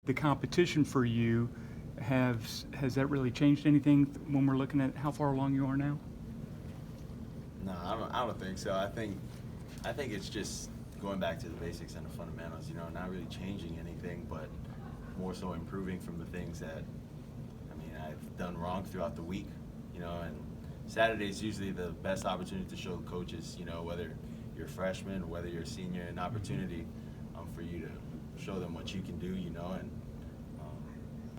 the competition for you, has that really changed anything when we're looking at how far along you are now? No, I don't think so. I think it's just going back to the basics and the fundamentals. Not really changing anything, but more so improving from the things that I've done wrong throughout the week. And Saturday is usually the best opportunity to show coaches, whether you're a freshman or whether you're a senior, an opportunity for you to show them what you can do, and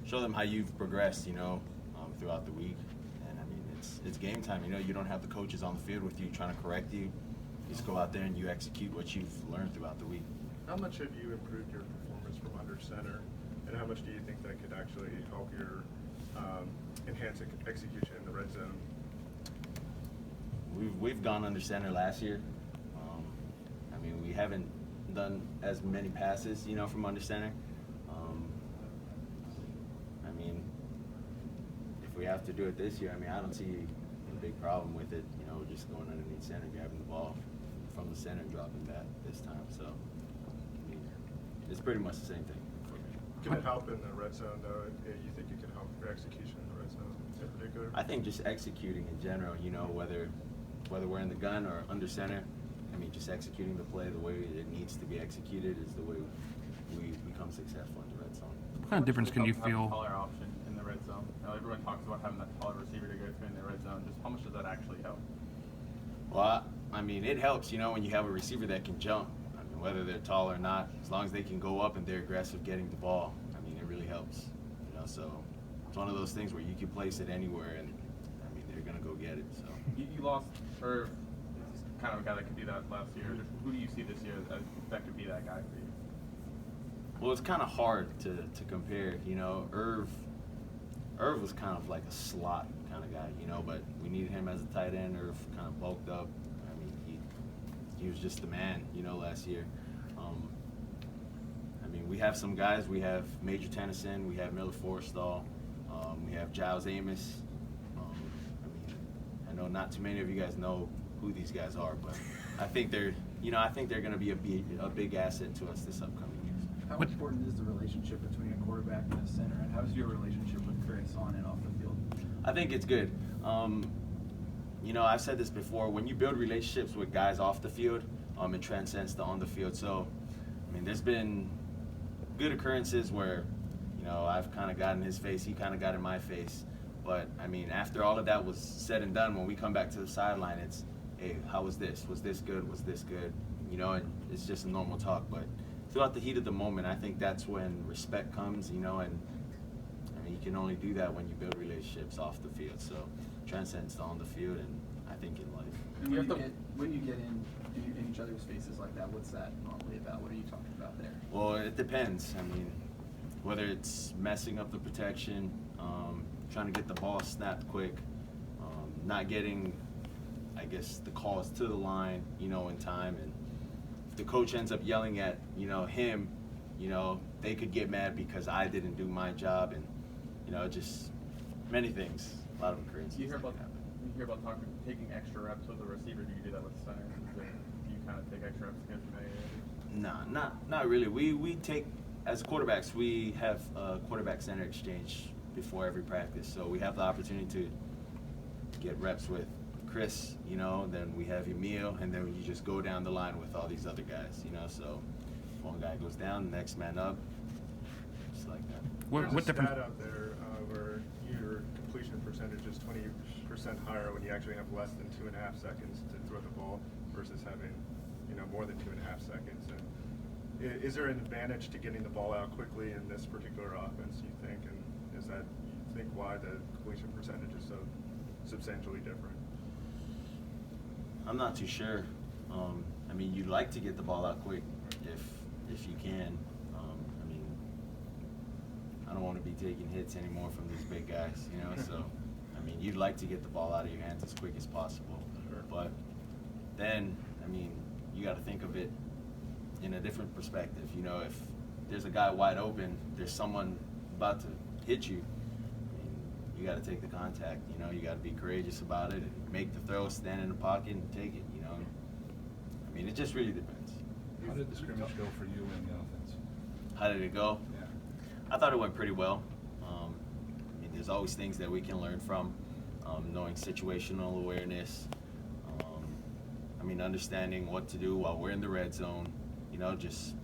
show them how you've progressed, throughout the week. And it's game time. You don't have the coaches on the field with you trying to correct you. You just go out there and you execute what you've learned throughout the week. How much have you improved your performance from under center, and how much do you think that could actually help your enhance execution in the red zone? We've gone under center last year. We haven't done as many passes, from under center. If we have to do it this year, I don't see a big problem with it. We're just going underneath center, grabbing the ball from the center and dropping that this time. So, it's pretty much the same thing. Can it help in the red zone, though? You think it can help your execution in the red zone in particular? I think just executing in general, whether we're in the gun or under center, just executing the play the way it needs to be executed is the way we become successful in the red zone. What kind of difference can you Have a feel? taller option in the red zone. Everyone talks about having that taller receiver to go through in the red zone. Just how much does that actually help? Well, it helps, when you have a receiver that can jump. Whether they're tall or not, as long as they can go up and they're aggressive getting the ball, it really helps. So it's one of those things where you can place it anywhere, and they're gonna go get it. So You lost, or is kind of a guy that could do that last year. Who do you see this year that could be that guy for you? Well, it's kind of hard to compare. Irv was kind of like a slot kind of guy, but we needed him as a tight end. Irv kind of bulked up. He was just the man, last year. We have some guys. We have Major Tennyson. We have Miller Forrestall. We have Giles Amos. I know not too many of you guys know who these guys are, but I think they're going to be a big asset to us this upcoming year. How important is the relationship between a quarterback and a center, and how's your relationship with Chris on and off the field? I think it's good. I've said this before. When you build relationships with guys off the field, it transcends to on the field. So, there's been good occurrences where, I've kind of got in his face, he kind of got in my face. But, after all of that was said and done, when we come back to the sideline, it's, hey, how was this? Was this good? Was this good? And it's just a normal talk. But throughout the heat of the moment, I think that's when respect comes, and you can only do that when you build relationships off the field. So transcends to on the field, and I think in life. When you get in each other's faces like that, what's that normally about? What are you talking about there? Well, it depends. Whether it's messing up the protection, trying to get the ball snapped quick, not getting, the calls to the line, in time, and if the coach ends up yelling at, him, they could get mad because I didn't do my job, and, just many things. A lot of occurrences. You hear about taking extra reps with the receiver. Do you do that with the center? Do you kind of take extra reps against familiarity? No, not really. We take, as quarterbacks, we have a quarterback center exchange before every practice. So we have the opportunity to get reps with Chris, then we have Emil, and then you just go down the line with all these other guys, So one guy goes down, the next man up, just like that. There's a stat out there where your completion percentage is 20% higher when you actually have less than 2.5 seconds to throw the ball versus having, more than 2.5 seconds. And is there an advantage to getting the ball out quickly in this particular offense, you think? And is that, you think, why the completion percentage is so substantially different? I'm not too sure. You'd like to get the ball out quick if you can. I don't want to be taking hits anymore from these big guys, so you'd like to get the ball out of your hands as quick as possible. Sure. But then, you got to think of it in a different perspective. If there's a guy wide open, there's someone about to hit you, you got to take the contact. You got to be courageous about it and make the throw, stand in the pocket, and take it. It just really depends. How did the scrimmage go for you in the offense? How did it go? I thought it went pretty well. I mean, there's always things that we can learn from, knowing situational awareness. I mean, understanding what to do while we're in the red zone. You know, just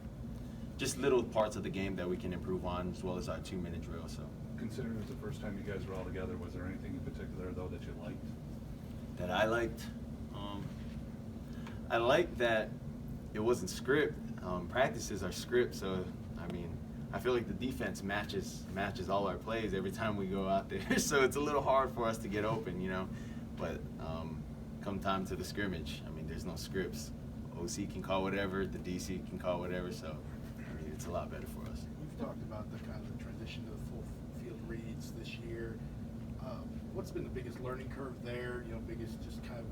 little parts of the game that we can improve on, as well as our 2-minute drill. So, Considering it was the first time you guys were all together, was there anything in particular though that you liked? that I liked, I liked that it wasn't script. Practices are script, so I mean, I feel like the defense matches all our plays every time we go out there. So it's a little hard for us to get open, you know. But come time to the scrimmage, I mean, there's no scripts. OC can call whatever, the DC can call whatever. So I mean, it's a lot better for us. You've talked about the kind of the transition to the full field reads this year. What's been the biggest learning curve there? You know, biggest just kind of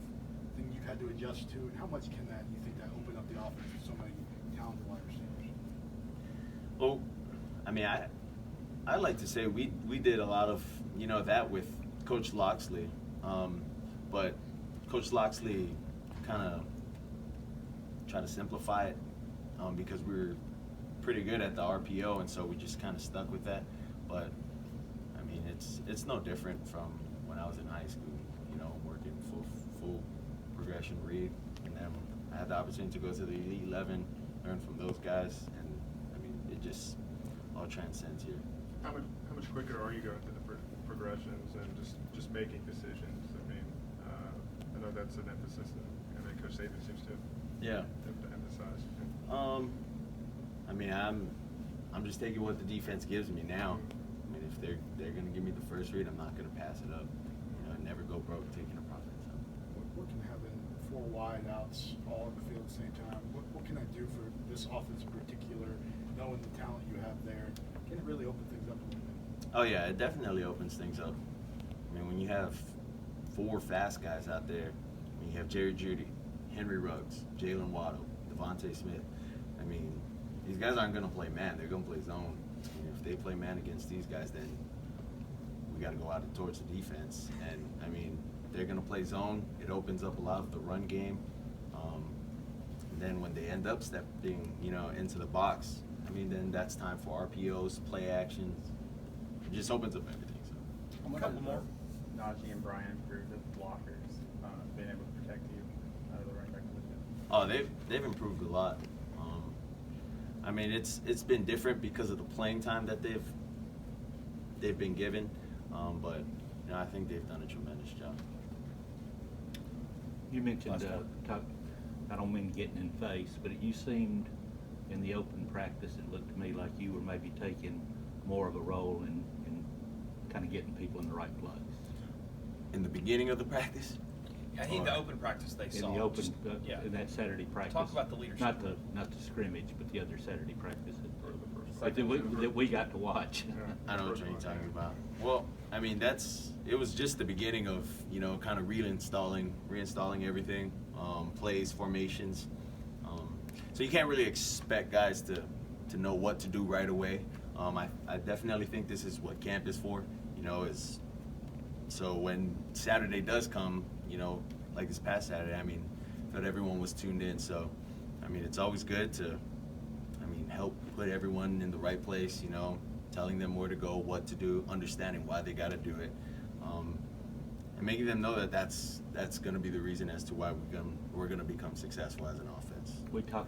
thing you've had to adjust to, and how much can that you think that open up the offense with so many talented wide receivers? Well, I mean, I like to say we did a lot of, you know, that with Coach Loxley, but Coach Loxley kind of tried to simplify it because we were pretty good at the RPO, and so we just kind of stuck with that. But I mean, it's no different from when I was in high school, you know, working full progression read, and then I had the opportunity to go to the Elite 11, learn from those guys, and I mean, it just all transcends here. How much quicker are you going through the progressions and just making decisions? I mean, I know that's an emphasis that I mean, Coach Saban seems to emphasize. I mean, I'm just taking what the defense gives me now. I mean, if they're going to give me the first read, I'm not going to pass it up. You know, never go broke taking a profit. So. What can having 4 wide outs all in the field at the same time? What can that do for this offense in particular? Knowing the talent you have there, can it really open things up a little bit? Oh yeah, it definitely opens things up. I mean, when you have 4 fast guys out there, when you have Jerry Jeudy, Henry Ruggs, Jalen Waddle, Devontae Smith, I mean, these guys aren't going to play man; they're going to play zone. I mean, if they play man against these guys, then we got to go out and torch the defense. And I mean, they're going to play zone. It opens up a lot of the run game. And then when they end up stepping, you know, into the box, I mean, then that's time for RPOs, play actions. It just opens up everything. So. A couple more. Najee and Brian improved as blockers, being able to protect you out of the running back position. Oh, they've improved a lot. I mean, it's been different because of the playing time that they've been given, but you know, I think they've done a tremendous job. You mentioned, I don't mean getting in face, but you seemed in the open practice, it looked to me like you were maybe taking more of a role in kind of getting people in the right place. In the beginning of the practice? I think the open practice they saw. In the open, yeah. in that Saturday practice. Talk about the leadership. Not the scrimmage, but the other Saturday practice Like that we got to watch. I know what you're talking about. Well, I mean, it was just the beginning of, you know, kind of reinstalling everything, plays, formations. So you can't really expect guys to know what to do right away. I definitely think this is what camp is for, you know, so when Saturday does come, you know, like this past Saturday, I mean, I thought everyone was tuned in. So, I mean, it's always good to, help put everyone in the right place, you know, telling them where to go, what to do, understanding why they got to do it, and making them know that that's going to be the reason as to why we're going to become successful as an offense. We talked